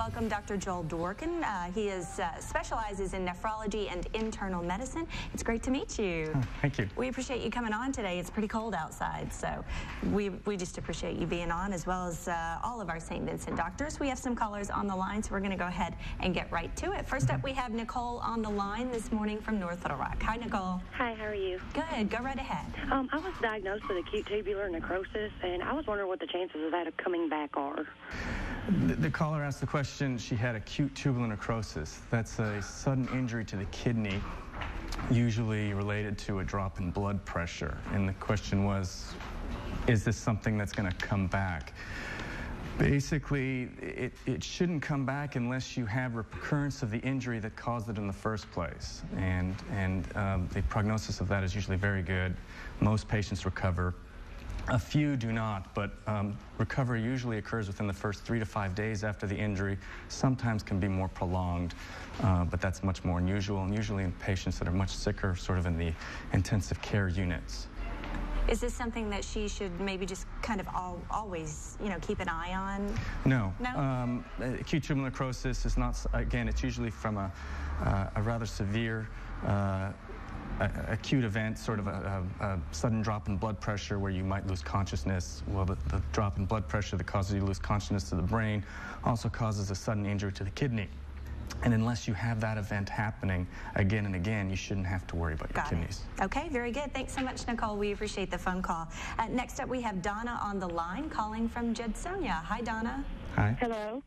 welcome Dr. Joel Dworkin. He specializes in nephrology and internal medicine. It's great to meet you. Oh, thank you. We appreciate you coming on today. It's pretty cold outside, so we just appreciate you being on, as well as all of our St. Vincent doctors. We have some callers on the line, so we're going to go ahead and get right to it. First up, we have Nicole on the line this morning from North Little Rock. Hi, Nicole. Hi, how are you? Good. Go right ahead. I was diagnosed with acute tubular necrosis, and I was wondering what the chances of that coming back are. The caller asked the question, she had acute tubular necrosis. That's a sudden injury to the kidney, usually related to a drop in blood pressure. And the question was, is this something that's going to come back? Basically, it shouldn't come back unless you have recurrence of the injury that caused it in the first place. And the prognosis of that is usually very good. Most patients recover. A few do not, but recovery usually occurs within the first 3 to 5 days after the injury. Sometimes can be more prolonged, but that's much more unusual, and usually in patients that are much sicker, sort of in the intensive care units. Is this something that she should maybe just kind of always, keep an eye on? No. No? Acute tubular necrosis is not, again, it's usually from a rather severe acute event, sort of a sudden drop in blood pressure where you might lose consciousness. Well, the drop in blood pressure that causes you to lose consciousness to the brain also causes a sudden injury to the kidney. And unless you have that event happening again and again, you shouldn't have to worry about your kidneys. Okay, very good. Thanks so much, Nicole. We appreciate the phone call. Next up, we have Donna on the line calling from Judsonia. Hi, Donna. Hi. Hello.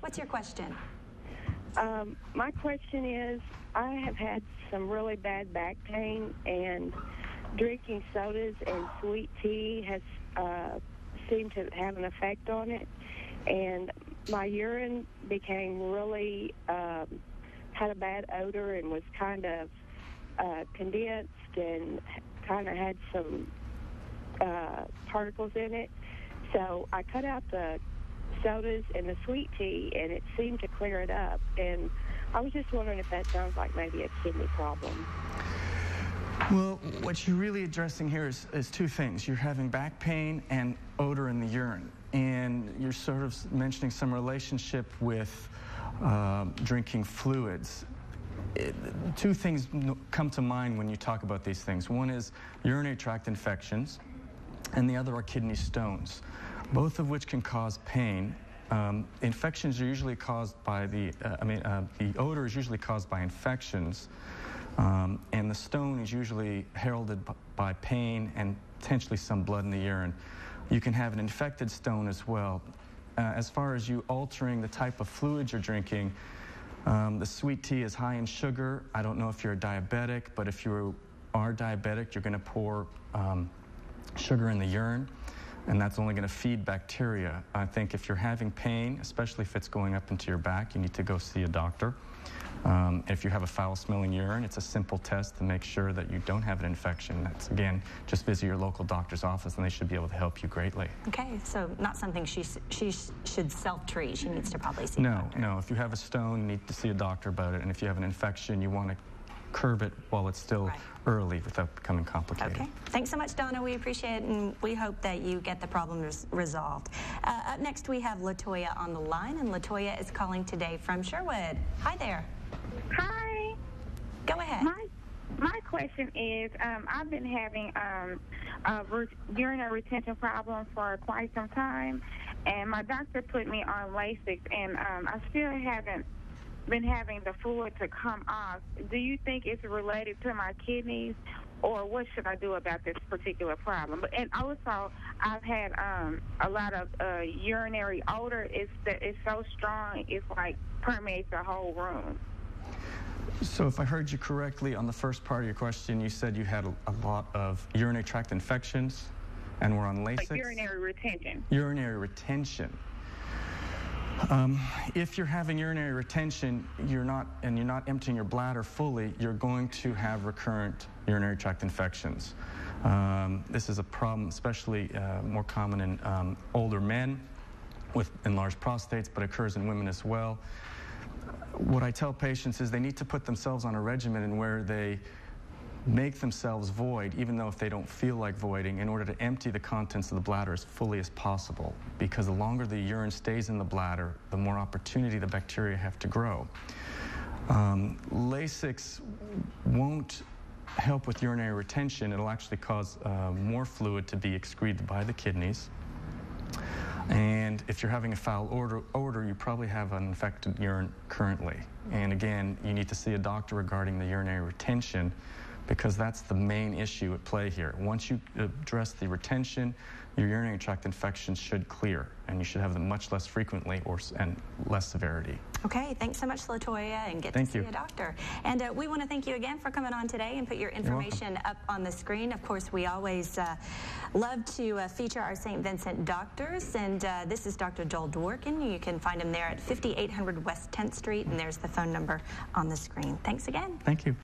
What's your question? My question is, I have had some really bad back pain, and drinking sodas and sweet tea has seemed to have an effect on it. And my urine became really, had a bad odor and was kind of condensed and kind of had some particles in it. So I cut out the sodas and the sweet tea, and it seemed to clear it up. And I was just wondering if that sounds like maybe a kidney problem. Well, what you're really addressing here is two things. You're having back pain and odor in the urine. And you're sort of mentioning some relationship with drinking fluids. Two things come to mind when you talk about these things. One is urinary tract infections, and the other are kidney stones, both of which can cause pain. Infections are usually caused by the odor is usually caused by infections, and the stone is usually heralded by pain and potentially some blood in the urine. You can have an infected stone as well. As far as you altering the type of fluid you're drinking, the sweet tea is high in sugar. I don't know if you're a diabetic, but if you are diabetic, you're going to pour sugar in the urine, and that's only going to feed bacteria. I think if you're having pain, especially if it's going up into your back, you need to go see a doctor. If you have a foul-smelling urine, it's a simple test to make sure that you don't have an infection. That's, again, just visit your local doctor's office, and they should be able to help you greatly. Okay, so not something she should self-treat. She needs to probably see a doctor. No. If you have a stone, you need to see a doctor about it. And if you have an infection, you want to curb it while it's still early without becoming complicated. Okay. Thanks so much, Donna. We appreciate it, and we hope that you get the problem resolved. Up next, we have LaToya on the line, and LaToya is calling today from Sherwood. Hi there. Hi. Go ahead. My question is, I've been having urinary retention problems for quite some time, and my doctor put me on Lasix, and I still haven't been having the fluid to come off. Do you think it's related to my kidneys, or what should I do about this particular problem? And also, I've had a lot of urinary odor. It's so strong, it's like permeates the whole room. So if I heard you correctly on the first part of your question, you said you had a lot of urinary tract infections and were on Lasix? Like urinary retention. Urinary retention. If you're having urinary retention, you're not emptying your bladder fully, you're going to have recurrent urinary tract infections. This is a problem, especially more common in older men with enlarged prostates, but occurs in women as well. What I tell patients is they need to put themselves on a regimen in where they make themselves void, even though if they don't feel like voiding, in order to empty the contents of the bladder as fully as possible. Because the longer the urine stays in the bladder, the more opportunity the bacteria have to grow. Lasix won't help with urinary retention. It'll actually cause more fluid to be excreted by the kidneys. And if you're having a foul odor, you probably have an infected urine currently. And again, you need to see a doctor regarding the urinary retention, because that's the main issue at play here. Once you address the retention, your urinary tract infections should clear, and you should have them much less frequently and less severity. Okay, thanks so much, LaToya, and get to see a doctor. And we want to thank you again for coming on today and put your information up on the screen. Of course, we always love to feature our St. Vincent doctors, and this is Dr. Joel Dworkin. You can find him there at 5800 West 10th Street, and there's the phone number on the screen. Thanks again. Thank you.